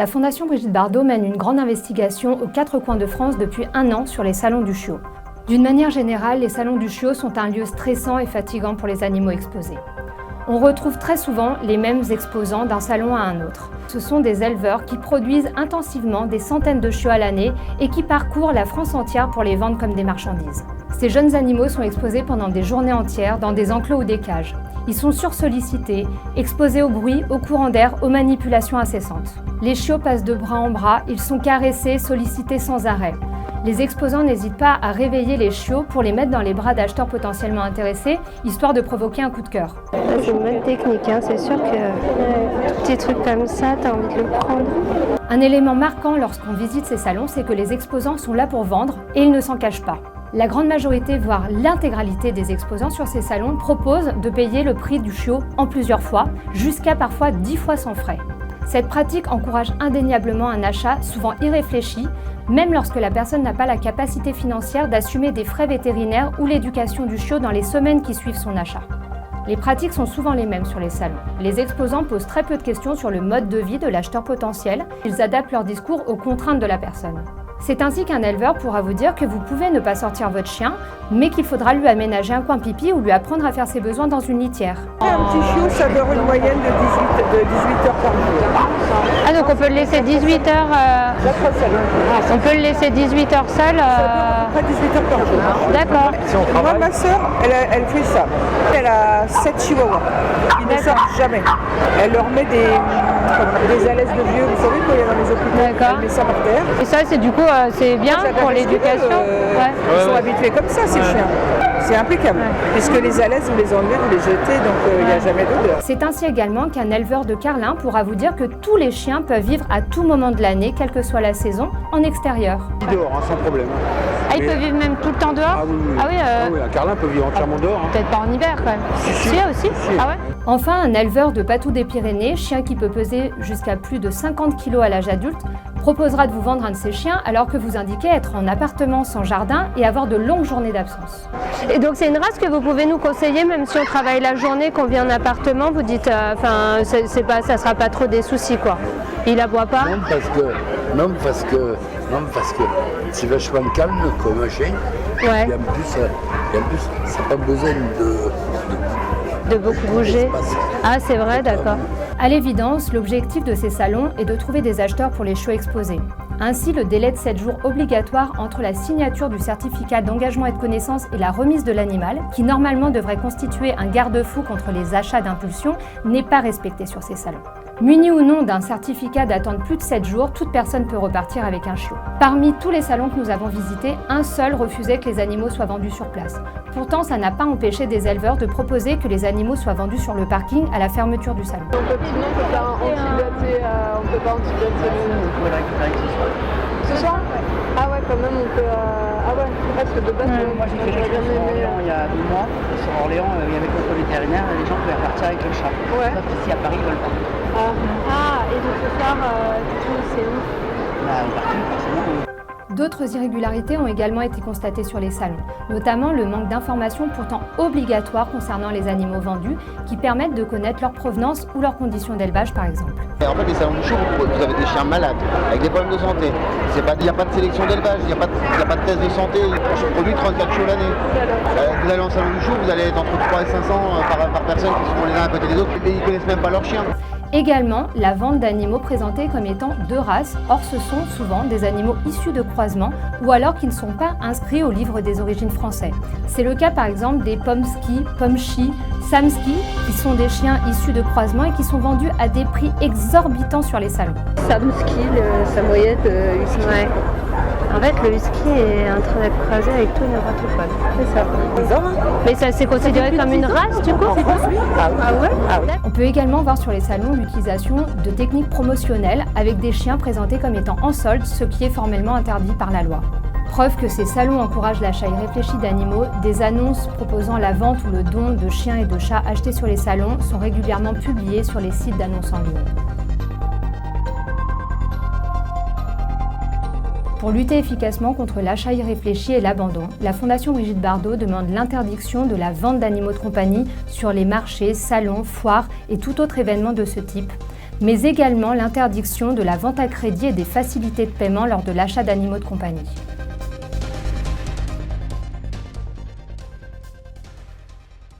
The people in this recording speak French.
La Fondation Brigitte Bardot mène une grande investigation aux 4 coins de France depuis 1 an sur les salons du chiot. D'une manière générale, les salons du chiot sont un lieu stressant et fatigant pour les animaux exposés. On retrouve très souvent les mêmes exposants d'un salon à un autre. Ce sont des éleveurs qui produisent intensivement des centaines de chiots à l'année et qui parcourent la France entière pour les vendre comme des marchandises. Ces jeunes animaux sont exposés pendant des journées entières dans des enclos ou des cages. Ils sont sursollicités, exposés au bruit, au courant d'air, aux manipulations incessantes. Les chiots passent de bras en bras, ils sont caressés, sollicités sans arrêt. Les exposants n'hésitent pas à réveiller les chiots pour les mettre dans les bras d'acheteurs potentiellement intéressés, histoire de provoquer un coup de cœur. C'est une bonne technique, hein. C'est sûr que tout petit truc comme ça, t'as envie de le prendre. Un élément marquant lorsqu'on visite ces salons, c'est que les exposants sont là pour vendre et ils ne s'en cachent pas. La grande majorité, voire l'intégralité des exposants sur ces salons proposent de payer le prix du chiot en plusieurs fois, jusqu'à parfois 10 fois sans frais. Cette pratique encourage indéniablement un achat souvent irréfléchi, même lorsque la personne n'a pas la capacité financière d'assumer des frais vétérinaires ou l'éducation du chiot dans les semaines qui suivent son achat. Les pratiques sont souvent les mêmes sur les salons. Les exposants posent très peu de questions sur le mode de vie de l'acheteur potentiel, ils adaptent leur discours aux contraintes de la personne. C'est ainsi qu'un éleveur pourra vous dire que vous pouvez ne pas sortir votre chien, mais qu'il faudra lui aménager un coin pipi ou lui apprendre à faire ses besoins dans une litière. Un petit chiot, ça dure une moyenne de 18 heures par jour. Ah, donc on peut le laisser 18 heures on peut le laisser 18 heures seul Ça dure à peu près 18 heures par jour. D'accord. Moi, ma soeur, elle fait ça. Elle a 7 chihuahuas. Ils ne sortent jamais. Elle leur met des alaises de vieux, vous savez, quand il y a dans les hôpitaux. D'accord. Elle met ça par terre. Et ça, c'est du coup, c'est bien pour l'éducation. Ils sont habitués comme ça, ces chiens. C'est impeccable. Puisque les alaises, vous les enlevez, vous les jetez, donc il n'y a jamais d'odeur. C'est ainsi également qu'un éleveur de carlin pourra vous dire que tous les chiens peuvent vivre à tout moment de l'année, quelle que soit la saison, en extérieur. Dehors, sans problème. Ah, il peut vivre même tout le temps dehors? Ah oui, un carlin peut vivre entièrement dehors. Peut-être pas en hiver quand même. Si, aussi. Ah ouais? Enfin, un éleveur de patous des Pyrénées, chien qui peut peser jusqu'à plus de 50 kg à l'âge adulte, proposera de vous vendre un de ces chiens alors que vous indiquez être en appartement sans jardin et avoir de longues journées d'absence. Et donc c'est une race que vous pouvez nous conseiller même si on travaille la journée, qu'on vient en appartement, vous dites, ça sera pas trop des soucis quoi. Il aboie pas? Non parce que c'est vachement calme comme un chien. Ouais. Et en plus, ça n'a pas besoin de beaucoup bouger. Ah c'est vrai, d'accord. À l'évidence, l'objectif de ces salons est de trouver des acheteurs pour les chiots exposés. Ainsi, le délai de 7 jours obligatoire entre la signature du certificat d'engagement et de connaissance et la remise de l'animal, qui normalement devrait constituer un garde-fou contre les achats d'impulsion, n'est pas respecté sur ces salons. Muni ou non d'un certificat datant de plus de 7 jours, toute personne peut repartir avec un chiot. Parmi tous les salons que nous avons visités, un seul refusait que les animaux soient vendus sur place. Pourtant, ça n'a pas empêché des éleveurs de proposer que les animaux soient vendus sur le parking à la fermeture du salon. On peut pas antidater ce soir. Ah ouais, quand même, on peut... Ah ouais, parce que de base, moi j'ai fait quelque chose sur Orléans il y a 2 mois. Sur Orléans, il y avait le vétérinaire et les gens pouvaient repartir avec le chat. Ouais. Sauf qu'ici à Paris, ils veulent pas. Et donc ce soir, c'est où? Au parking, forcément. D'autres irrégularités ont également été constatées sur les salons, notamment le manque d'informations pourtant obligatoires concernant les animaux vendus qui permettent de connaître leur provenance ou leurs conditions d'élevage par exemple. En fait, les salons du chiot, vous avez des chiens malades, avec des problèmes de santé. Il n'y a pas de sélection d'élevage, il n'y a pas de test de santé. Je produis 34 chiots l'année. Vous allez en salon du chiot, vous allez être entre 300 et 500 par personne qui sont les uns à côté des autres et ils ne connaissent même pas leurs chiens. Également, la vente d'animaux présentés comme étant de race, or ce sont souvent des animaux issus de croisements ou alors qui ne sont pas inscrits au livre des origines français. C'est le cas par exemple des Pomsky, Pomchi, Samsky, qui sont des chiens issus de croisements et qui sont vendus à des prix exorbitants sur les salons. Samsky, le samoyède, husky. Ouais. En fait, le husky est en train d'être croisé avec tout et n'importe quoi. C'est ça. Mais ça c'est considéré comme une race du coup? Ah ouais. On peut également voir sur les salons l'utilisation de techniques promotionnelles avec des chiens présentés comme étant en solde, ce qui est formellement interdit par la loi. Preuve que ces salons encouragent l'achat irréfléchi d'animaux, des annonces proposant la vente ou le don de chiens et de chats achetés sur les salons sont régulièrement publiées sur les sites d'annonces en ligne. Pour lutter efficacement contre l'achat irréfléchi et l'abandon, la Fondation Brigitte Bardot demande l'interdiction de la vente d'animaux de compagnie sur les marchés, salons, foires et tout autre événement de ce type, mais également l'interdiction de la vente à crédit et des facilités de paiement lors de l'achat d'animaux de compagnie.